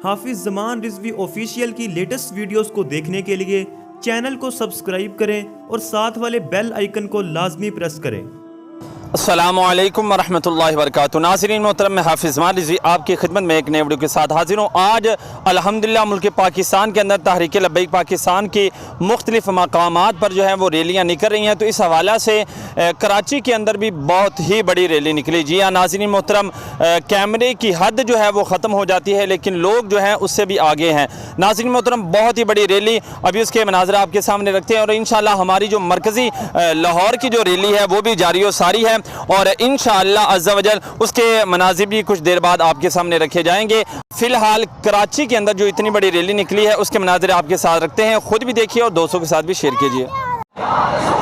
हाफिज ज़मान Rizvi official की latest videos को देखने के लिए चैनल को सब्सक्राइब करें और साथ वाले बेल आइकन को लाजमी प्रेस करें। अस्सलामु अलैकुम वरहमतुल्लाहि वबरकातुहू। नाज़रीन मोहतरम, मैं हाफिज़ ज़मान रिज़वी आपकी खिदमत में एक नए वीडियो के साथ हाजिर हूँ। आज अल्हम्दुलिल्लाह मुल्क पाकिस्तान के अंदर तहरीक लब्बैक पाकिस्तान की मुख्तलिफ़ मकामात पर जो है वो रैलियाँ निकल रही हैं। तो इस हवाला से कराची के अंदर भी बहुत ही बड़ी रैली निकली। जी हाँ नाज़रीन मोहतरम, कैमरे की हद जो है वो ख़त्म हो जाती है लेकिन लोग जो हैं उससे भी आगे हैं। नाज़रीन मोहतरम, बहुत ही बड़ी रैली, अभी उसके मनाज़र आपके सामने रखते हैं और इंशाअल्लाह हमारी जो मरकज़ी लाहौर की जो रैली है वो भी जारी व सारी है और इंशाअल्लाह अज़्ज़ा वजल उसके मनाज़िर भी कुछ देर बाद आपके सामने रखे जाएंगे। फ़िलहाल कराची के अंदर जो इतनी बड़ी रैली निकली है उसके मनाज़िर आपके साथ रखते हैं, ख़ुद भी देखिए और दोस्तों के साथ भी शेयर कीजिए।